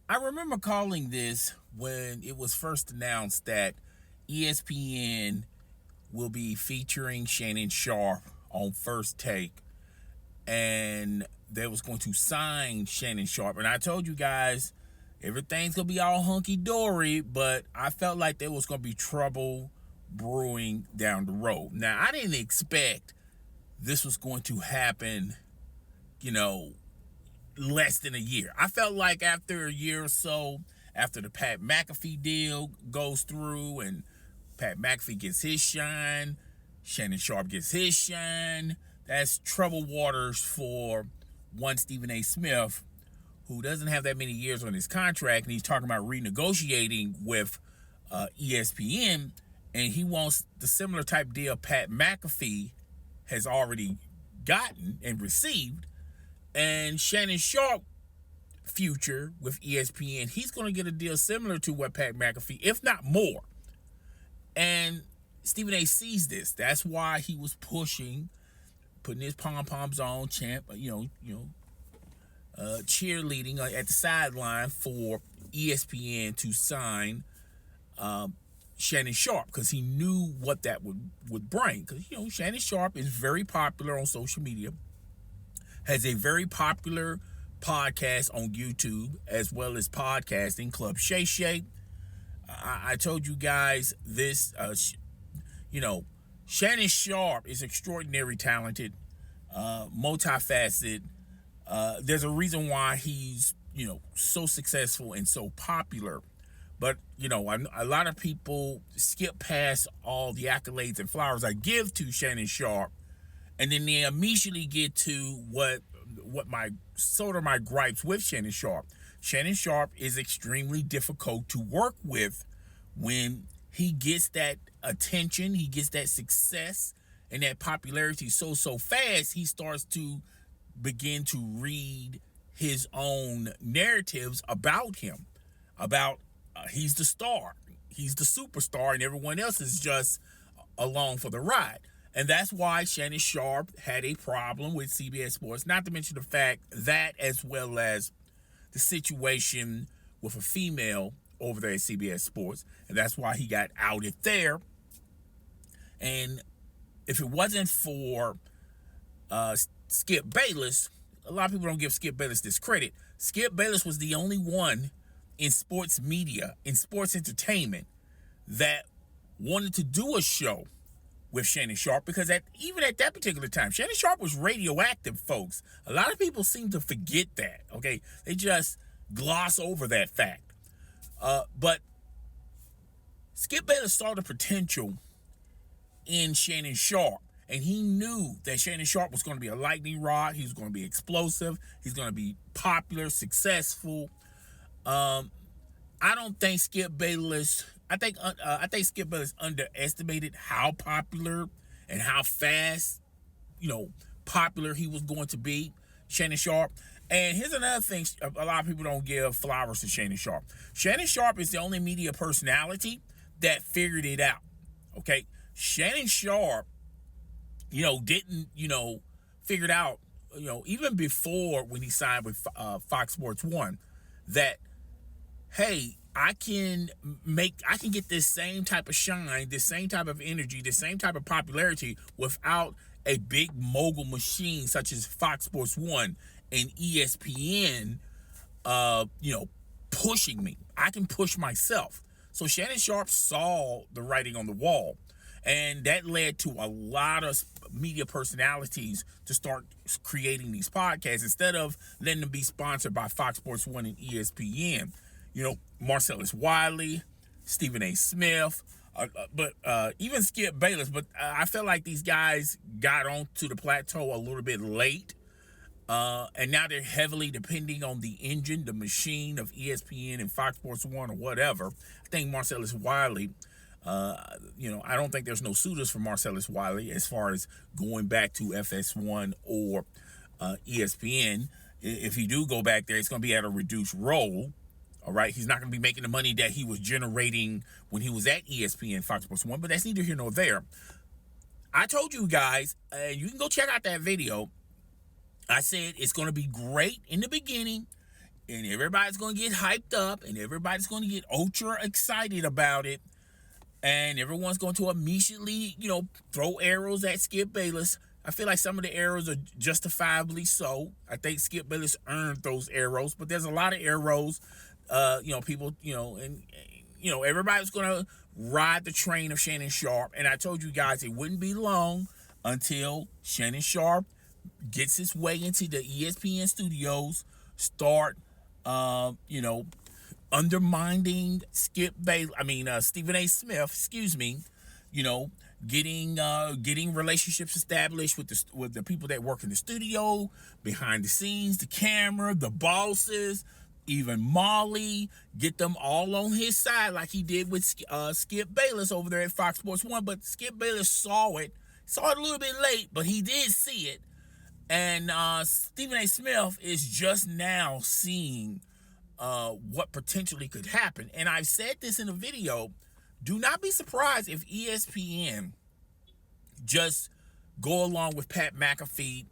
I remember calling this when it was first announced that ESPN will be featuring Shannon Sharpe on First Take, and they was going to sign Shannon Sharpe. And I told you guys everything's gonna be all hunky-dory, but I felt like there was gonna be trouble brewing down the road. Now, I didn't expect this was going to happen, less than a year. I felt like after a year or so, after the Pat McAfee deal goes through and Pat McAfee gets his shine, Shannon Sharpe gets his shine, that's troubled waters for one Stephen A. Smith, who doesn't have that many years on his contract, and he's talking about renegotiating with ESPN, and he wants the similar type deal Pat McAfee has already gotten and received. And Shannon Sharpe future with ESPN, he's going to get a deal similar to what Pat McAfee, if not more. And Stephen A. sees this. That's why he was putting his pom-poms on, cheerleading at the sideline for ESPN to sign Shannon Sharpe, because he knew what that would bring. Because, Shannon Sharpe is very popular on social media, has a very popular podcast on YouTube, as well as podcasting, Club Shay Shay. I told you guys this, Shannon Sharpe is extraordinarily talented, multifaceted. There's a reason why he's, so successful and so popular. But, a lot of people skip past all the accolades and flowers I give to Shannon Sharpe, and then they immediately get to what my gripes with Shannon Sharpe. Shannon Sharpe is extremely difficult to work with when he gets that attention, he gets that success and that popularity so fast, he starts to begin to read his own narratives about him, about he's the star, he's the superstar, and everyone else is just along for the ride. And that's why Shannon Sharpe had a problem with CBS Sports, not to mention the fact that, as well as the situation with a female over there at CBS Sports, and that's why he got outed there. And if it wasn't for Skip Bayless, a lot of people don't give Skip Bayless this credit. Skip Bayless was the only one in sports media, in sports entertainment, that wanted to do a show with Shannon Sharpe, because even at that particular time, Shannon Sharpe was radioactive, folks. A lot of people seem to forget that, okay? They just gloss over that fact. But Skip Bayless saw the potential in Shannon Sharpe, and he knew that Shannon Sharpe was going to be a lightning rod. He was going to be explosive. He's going to be popular, successful. I don't think Skip Bayless... I think Skip Bayless underestimated how popular and how fast, popular he was going to be, Shannon Sharpe. And here's another thing a lot of people don't give flowers to Shannon Sharpe. Shannon Sharpe is the only media personality that figured it out, okay? Shannon Sharpe, didn't, figure it out, even before when he signed with Fox Sports 1, that, hey, I can get this same type of shine, this same type of energy, this same type of popularity without a big mogul machine such as Fox Sports 1 and ESPN, pushing me. I can push myself. So Shannon Sharpe saw the writing on the wall, and that led to a lot of media personalities to start creating these podcasts instead of letting them be sponsored by Fox Sports 1 and ESPN. Marcellus Wiley, Stephen A. Smith, but even Skip Bayless. But I felt like these guys got onto the plateau a little bit late. And now they're heavily depending on the engine, the machine of ESPN and Fox Sports 1 or whatever. I think Marcellus Wiley, I don't think there's no suitors for Marcellus Wiley as far as going back to FS1 or ESPN. If he do go back there, it's going to be at a reduced role. All right, he's not going to be making the money that he was generating when he was at ESPN, Fox Sports 1, but that's neither here nor there. I told you guys, you can go check out that video. I said it's going to be great in the beginning. and everybody's going to get hyped up, and everybody's going to get ultra excited about it, and everyone's going to immediately, throw arrows at Skip Bayless. I feel like some of the arrows are justifiably so. I think Skip Bayless earned those arrows, but there's a lot of arrows, people, and everybody's going to ride the train of Shannon Sharpe. And I told you guys it wouldn't be long until Shannon Sharpe gets his way into the ESPN studios, start, undermining Stephen A. Smith, getting relationships established with the people that work in the studio, behind the scenes, the camera, the bosses, even Molly, get them all on his side like he did with Skip Bayless over there at Fox Sports 1. But Skip Bayless saw it a little bit late, but he did see it. And Stephen A. Smith is just now seeing what potentially could happen. And I've said this in a video, do not be surprised if ESPN just go along with Pat McAfee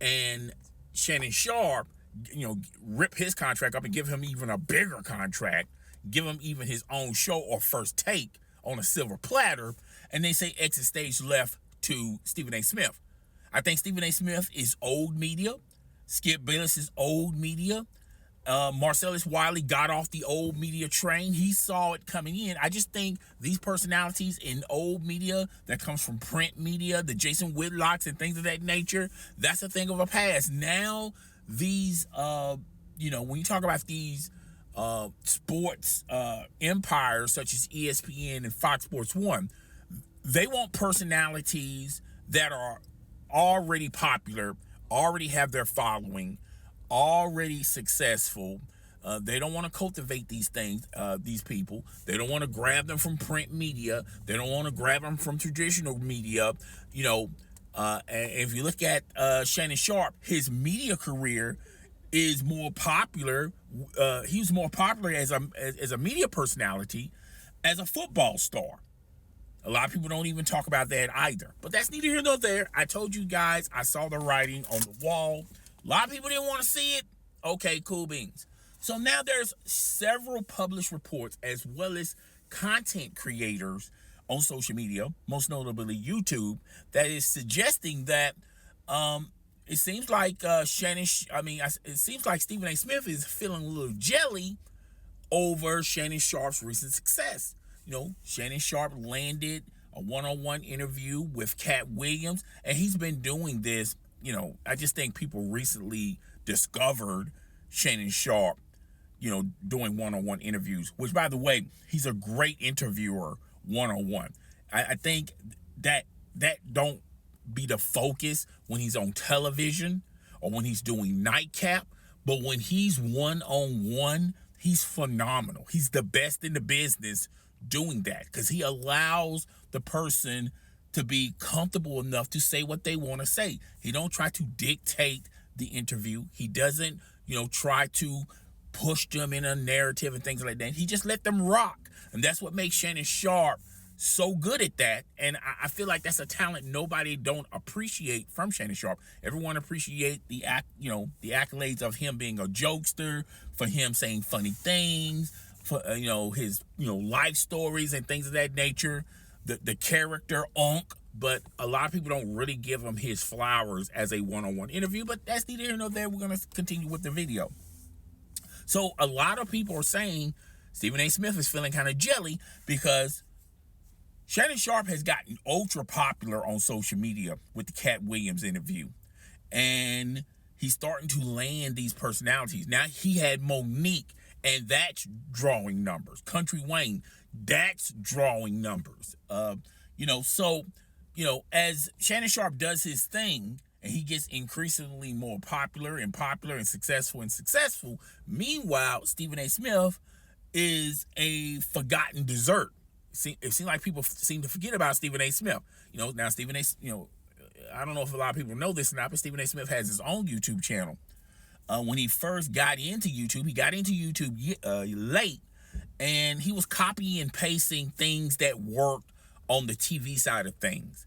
and Shannon Sharpe, rip his contract up and give him even a bigger contract, give him even his own show or First Take on a silver platter, and they say exit stage left to Stephen A. Smith. I think Stephen A. Smith is old media. Skip Bayless is old media. Marcellus Wiley got off the old media train. He saw it coming in. I just think these personalities in old media that comes from print media, the Jason Whitlocks and things of that nature, that's a thing of a past. Now, these, when you talk about these sports empires such as ESPN and Fox Sports 1, they want personalities that are already popular, already have their following, already successful. They don't want to cultivate these things, these people. They don't want to grab them from print media. They don't want to grab them from traditional media. And if you look at Shannon Sharpe, his media career is more popular. He was more popular as a media personality, as a football star. A lot of people don't even talk about that either. But that's neither here nor there. I told you guys, I saw the writing on the wall. A lot of people didn't want to see it. Okay, cool beans. So now there's several published reports as well as content creators on social media, most notably YouTube, that is suggesting that it seems like it seems like Stephen A. Smith is feeling a little jelly over Shannon Sharpe's recent success. Shannon Sharpe landed a one-on-one interview with Cat Williams, and he's been doing this. I just think people recently discovered Shannon Sharpe, doing one-on-one interviews, which, by the way, he's a great interviewer one-on-one. I think that don't be the focus when he's on television or when he's doing nightcap, but when he's one-on-one, he's phenomenal. He's the best in the business doing that because he allows the person to be comfortable enough to say what they want to say. He don't try to dictate the interview. He doesn't, try to push them in a narrative and things like that. He just let them rock. And that's what makes Shannon Sharpe so good at that. And I feel like that's a talent nobody don't appreciate from Shannon Sharpe. Everyone appreciate the accolades of him being a jokester, for him saying funny things, for his life stories and things of that nature, the character Onk. But a lot of people don't really give him his flowers as a one-on-one interview. But that's neither here nor there. We're going to continue with the video. So a lot of people are saying Stephen A. Smith is feeling kind of jelly because Shannon Sharpe has gotten ultra popular on social media with the Cat Williams interview. And he's starting to land these personalities. Now he had Monique, and that's drawing numbers. Country Wayne, that's drawing numbers. As Shannon Sharpe does his thing, and he gets increasingly more popular and successful. Meanwhile, Stephen A. Smith is a forgotten dessert. It seems like people seem to forget about Stephen A. Smith. Now Stephen A. I don't know if a lot of people know this or not, but Stephen A. Smith has his own YouTube channel. When he first got into YouTube, late, and he was copying and pasting things that worked on the TV side of things.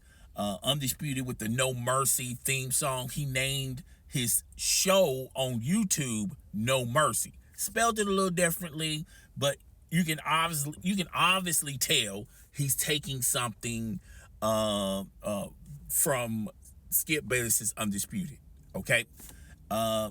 Undisputed with the No Mercy theme song, he named his show on YouTube No Mercy. spelled it a little differently, but you can obviously tell he's taking something from Skip Bayless's Undisputed. Okay,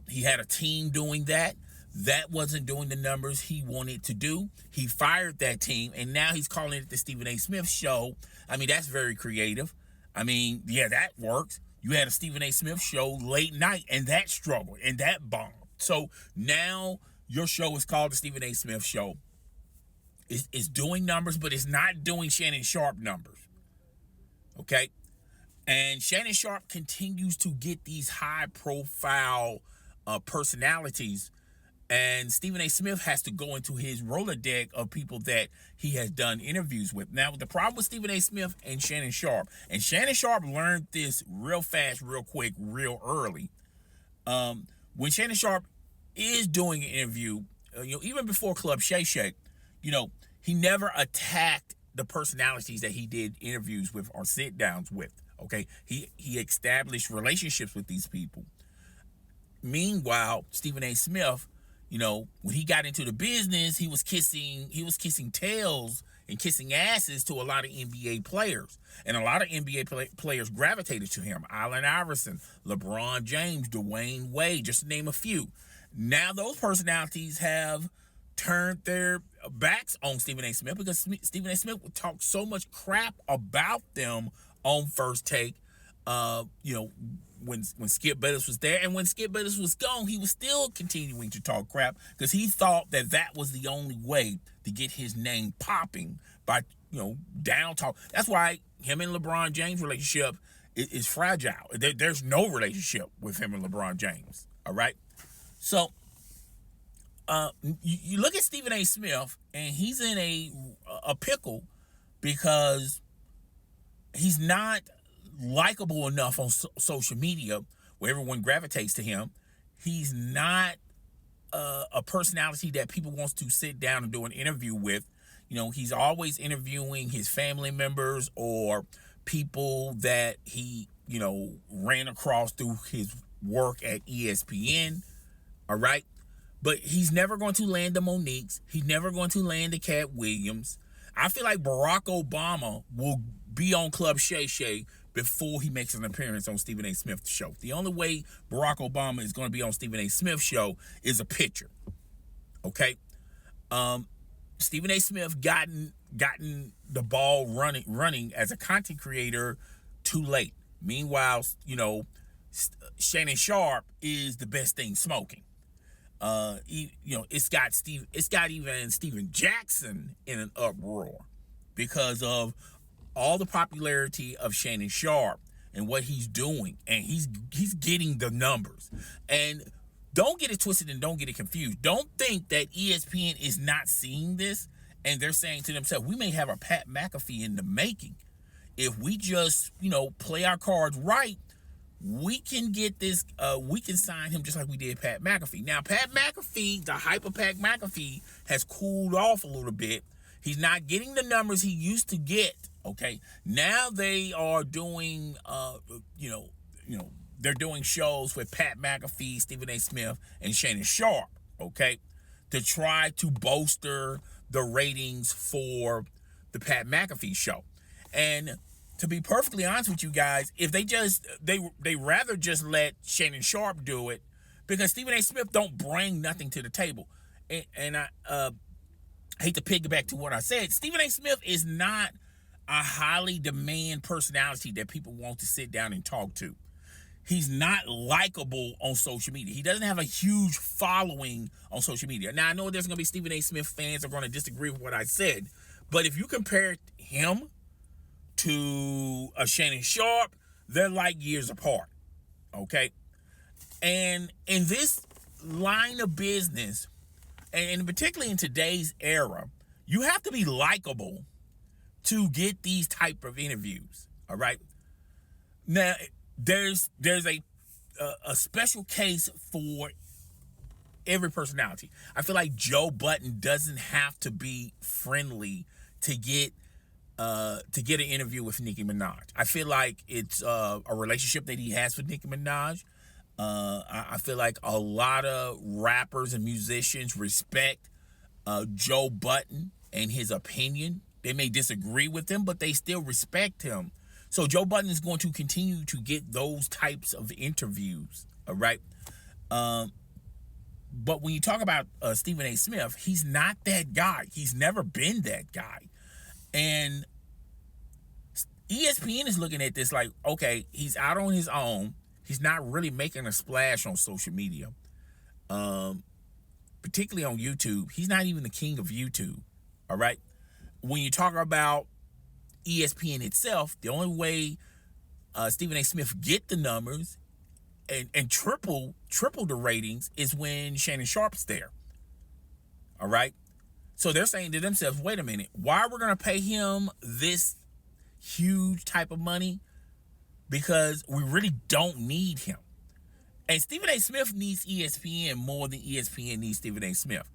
he had a team doing that. That wasn't doing the numbers he wanted to do. He fired that team, and now he's calling it the Stephen A. Smith Show. I mean, that's very creative. I mean, yeah, that works. You had a Stephen A. Smith Show late night, and that struggled, and that bombed. So now your show is called the Stephen A. Smith Show. It's doing numbers, but it's not doing Shannon Sharpe numbers. Okay? And Shannon Sharpe continues to get these high-profile personalities, and Stephen A. Smith has to go into his Rolodex of people that he has done interviews with. Now, the problem with Stephen A. Smith and Shannon Sharpe learned this real fast, real quick, real early. When Shannon Sharpe is doing an interview, even before Club Shay Shay, he never attacked the personalities that he did interviews with or sit-downs with. Okay, he established relationships with these people. Meanwhile, Stephen A. Smith, when he got into the business, he was kissing tails and kissing asses to a lot of NBA players, and a lot of NBA players gravitated to him. Allen Iverson, LeBron James, Dwayne Wade, just to name a few. Now those personalities have turned their backs on Stephen A. Smith because Stephen A. Smith would talk so much crap about them on First Take, when Skip Bayless was there, and when Skip Bayless was gone, he was still continuing to talk crap because he thought that was the only way to get his name popping by down talk. That's why him and LeBron James' relationship is fragile. There's no relationship with him and LeBron James. All right, so you look at Stephen A. Smith, and he's in a pickle because he's not likable enough on social media where everyone gravitates to him. He's not a personality that people wants to sit down and do an interview with. He's always interviewing his family members or people that he, ran across through his work at ESPN. All right. But he's never going to land the Moniques. He's never going to land the Cat Williams. I feel like Barack Obama will be on Club Shay Shay before he makes an appearance on Stephen A. Smith's show. The only way Barack Obama is going to be on Stephen A. Smith's show is a picture. Okay? Stephen A. Smith gotten the ball running as a content creator too late. Meanwhile, Shannon Sharpe is the best thing smoking. It's got even Steven Jackson in an uproar because of all the popularity of Shannon Sharpe and what he's doing, and he's getting the numbers. And don't get it twisted and don't get it confused. Don't think that ESPN is not seeing this and they're saying to themselves, we may have a Pat McAfee in the making. If we just, play our cards right, we can get this, we can sign him just like we did Pat McAfee. Now, Pat McAfee, the hype of Pat McAfee has cooled off a little bit. He's not getting the numbers he used to get, okay? Now they are doing, they're doing shows with Pat McAfee, Stephen A. Smith, and Shannon Sharpe, okay, to try to bolster the ratings for the Pat McAfee show. And to be perfectly honest with you guys, if they rather just let Shannon Sharpe do it, because Stephen A. Smith don't bring nothing to the table. And I hate to piggyback to what I said. Stephen A. Smith is not a highly demand personality that people want to sit down and talk to. He's not likable on social media. He doesn't have a huge following on social media. Now, I know there's going to be Stephen A. Smith fans that are going to disagree with what I said, but if you compare him to a Shannon Sharpe, they're like years apart, okay? And in this line of business, and particularly in today's era, you have to be likable to get these type of interviews, all right? Now, there's a special case for every personality. I feel like Joe Budden doesn't have to be friendly to get an interview with Nicki Minaj. I feel like it's a relationship that he has with Nicki Minaj. I feel like a lot of rappers and musicians respect Joe Budden and his opinion. They may disagree with him, but they still respect him. So Joe Budden is going to continue to get those types of interviews, all right? But when you talk about Stephen A. Smith, he's not that guy. He's never been that guy. And ESPN is looking at this like, okay, he's out on his own. He's not really making a splash on social media, particularly on YouTube. He's not even the king of YouTube, all right? When you talk about ESPN itself, the only way Stephen A. Smith get the numbers and triple the ratings is when Shannon Sharpe's there, all right? So they're saying to themselves, wait a minute, why are we going to pay him this huge type of money? Because we really don't need him. And Stephen A. Smith needs ESPN more than ESPN needs Stephen A. Smith.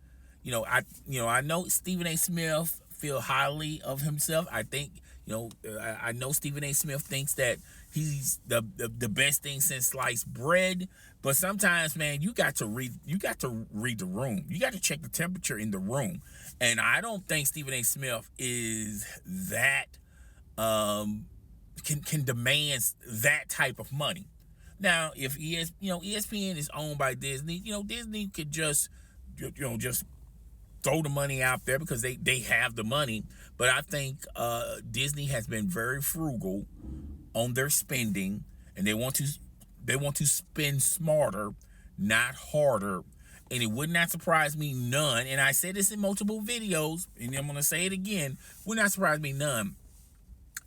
I know Stephen A. Smith feel highly of himself. I think, I know Stephen A. Smith thinks that he's the best thing since sliced bread. But sometimes, man, you got to read the room. You got to check the temperature in the room. And I don't think Stephen A. Smith is that can demand that type of money. Now, if ESPN is owned by Disney, Disney could just throw the money out there because they have the money. But I think Disney has been very frugal on their spending, and they want to spend smarter, not harder. And it would not surprise me none. And I said this in multiple videos, and I'm going to say it again. Would not surprise me none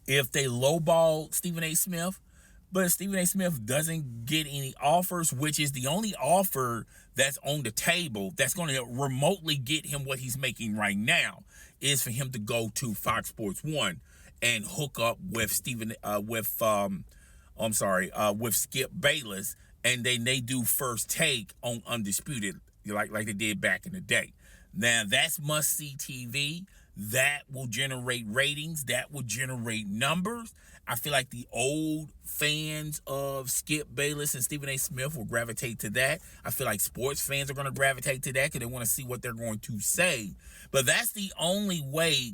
if they lowball Stephen A. Smith, but if Stephen A. Smith doesn't get any offers, which is the only offer that's on the table that's going to remotely get him what he's making right now, is for him to go to Fox Sports 1 and hook up with with Skip Bayless, and then they do First Take on Undisputed, like they did back in the day. Now that's must-see TV. That will generate ratings. That will generate numbers. I feel like the old fans of Skip Bayless and Stephen A. Smith will gravitate to that. I feel like sports fans are going to gravitate to that because they want to see what they're going to say. But that's the only way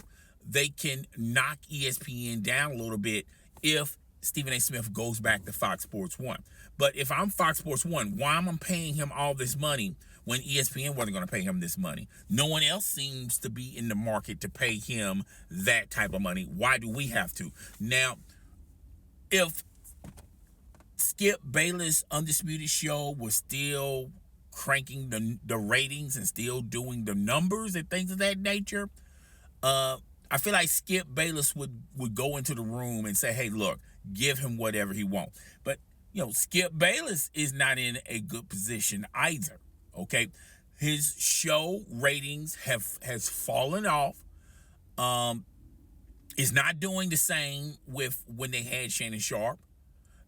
they can knock ESPN down a little bit if Stephen A. Smith goes back to Fox Sports 1. But if I'm Fox Sports 1, why am I paying him all this money when ESPN wasn't going to pay him this money? No one else seems to be in the market to pay him that type of money. Why do we have to? Now, if Skip Bayless' Undisputed show was still cranking the ratings and still doing the numbers and things of that nature, I feel like Skip Bayless would go into the room and say, hey, look, give him whatever he wants. But, Skip Bayless is not in a good position either, okay? His show ratings has fallen off. Is not doing the same with when they had Shannon Sharpe.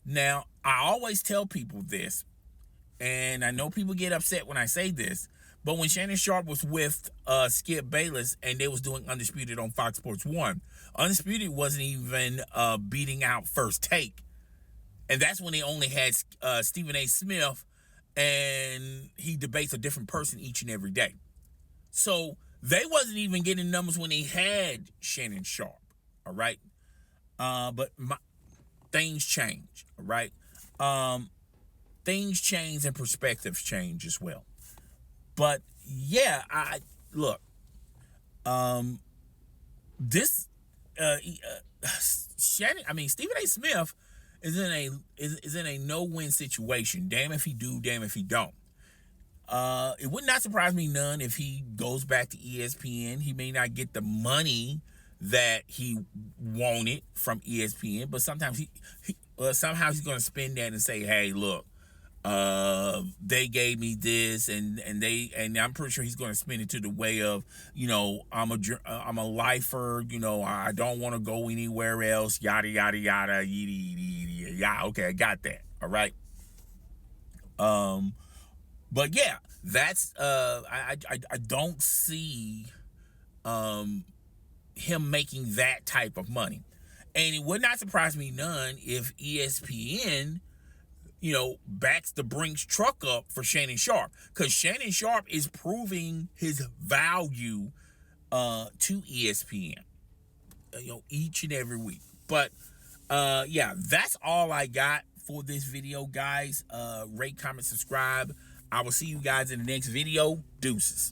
Now, I always tell people this, and I know people get upset when I say this, but when Shannon Sharpe was with Skip Bayless and they was doing Undisputed on Fox Sports 1, Undisputed wasn't even beating out First Take. And that's when they only had Stephen A. Smith, and he debates a different person each and every day. So they wasn't even getting numbers when they had Shannon Sharpe, all right? But things change, all right? Things change and perspectives change as well. But yeah, Stephen A. Smith is in a no-win situation. Damn if he do, damn if he don't. It would not surprise me none if he goes back to ESPN. He may not get the money that he wanted from ESPN, but sometimes somehow he's going to spend that and say, hey, look, they gave me this, and I'm pretty sure he's going to spin it to the way of, I'm a lifer, I don't want to go anywhere else, yada yada yada, yeah, okay, I got that, all right. But yeah, that's I don't see him making that type of money, and it would not surprise me none if ESPN, you know, backs the Brinks truck up for Shannon Sharpe, because Shannon Sharpe is proving his value to ESPN, you know, each and every week. But yeah, that's all I got for this video, guys. Rate, comment, subscribe. I will see you guys in the next video. Deuces.